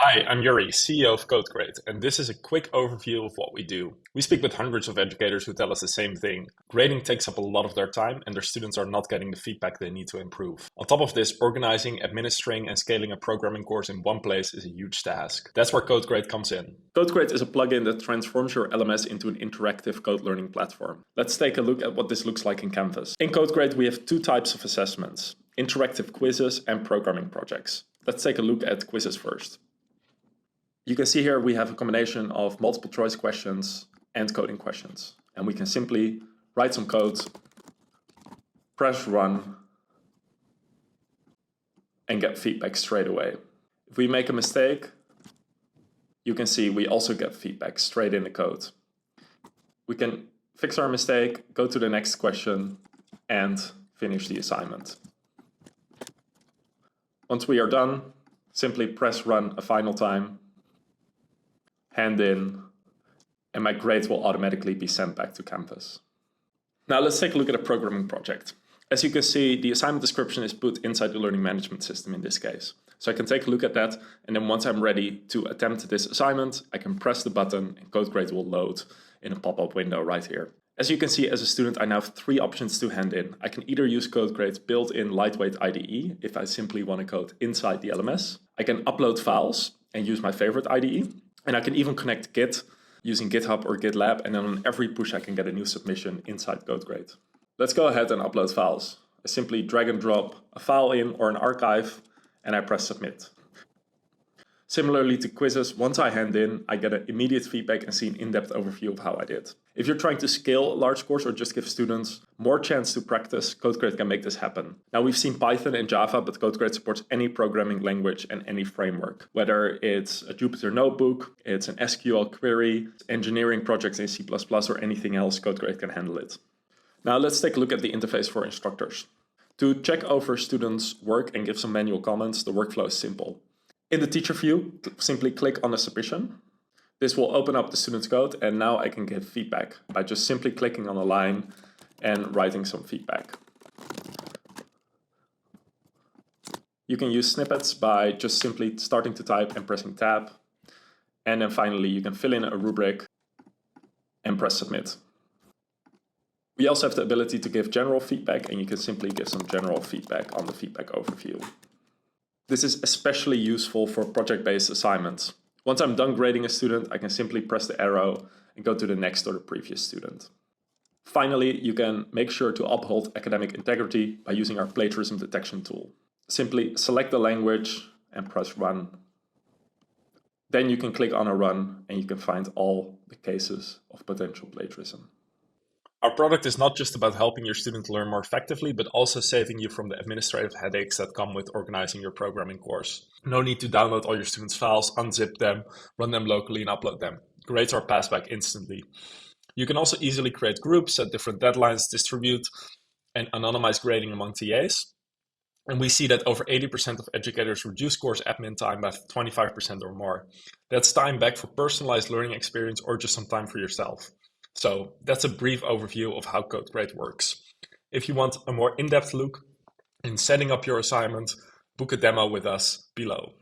Hi, I'm Yuri, CEO of CodeGrade, and this is a quick overview of what we do. We speak with hundreds of educators who tell us the same thing. Grading takes up a lot of their time, and their students are not getting the feedback they need to improve. On top of this, organizing, administering, and scaling a programming course in one place is a huge task. That's where CodeGrade comes in. CodeGrade is a plugin that transforms your LMS into an interactive code learning platform. Let's take a look at what this looks like in Canvas. In CodeGrade, we have two types of assessments: interactive quizzes and programming projects. Let's take a look at quizzes first. You can see here we have a combination of multiple choice questions and coding questions. And we can simply write some code, press run, and get feedback straight away. If we make a mistake, you can see we also get feedback straight in the code. We can fix our mistake, go to the next question, and finish the assignment. Once we are done, simply press run a final time, hand in, and my grades will automatically be sent back to Canvas. Now let's take a look at a programming project. As you can see, the assignment description is put inside the learning management system in this case. So I can take a look at that, and then once I'm ready to attempt this assignment, I can press the button and CodeGrade will load in a pop-up window right here. As you can see, as a student, I now have three options to hand in. I can either use CodeGrade's built-in lightweight IDE if I simply want to code inside the LMS. I can upload files and use my favorite IDE. And I can even connect Git using GitHub or GitLab, and then on every push I can get a new submission inside CodeGrade. Let's go ahead and upload files. I simply drag and drop a file in or an archive, and I press submit. Similarly to quizzes, once I hand in, I get an immediate feedback and see an in-depth overview of how I did. If you're trying to scale a large course or just give students more chance to practice, CodeGrade can make this happen. Now we've seen Python and Java, but CodeGrade supports any programming language and any framework. Whether it's a Jupyter notebook, it's an SQL query, engineering projects in C++, or anything else, CodeGrade can handle it. Now let's take a look at the interface for instructors. To check over students' work and give some manual comments, the workflow is simple. In the teacher view, simply click on a submission. This will open up the student's code, and now I can give feedback by just simply clicking on a line and writing some feedback. You can use snippets by just simply starting to type and pressing tab. And then finally, you can fill in a rubric and press submit. We also have the ability to give general feedback, and you can simply give some general feedback on the feedback overview. This is especially useful for project-based assignments. Once I'm done grading a student, I can simply press the arrow and go to the next or the previous student. Finally, you can make sure to uphold academic integrity by using our plagiarism detection tool. Simply select the language and press run. Then you can click on a run and you can find all the cases of potential plagiarism. Our product is not just about helping your student learn more effectively, but also saving you from the administrative headaches that come with organizing your programming course. No need to download all your students' files, unzip them, run them locally, and upload them. Grades are passed back instantly. You can also easily create groups, set different deadlines, distribute, and anonymize grading among TAs. And we see that over 80% of educators reduce course admin time by 25% or more. That's time back for personalized learning experience or just some time for yourself. So that's a brief overview of how CodeGrade works. If you want a more in-depth look in setting up your assignment, book a demo with us below.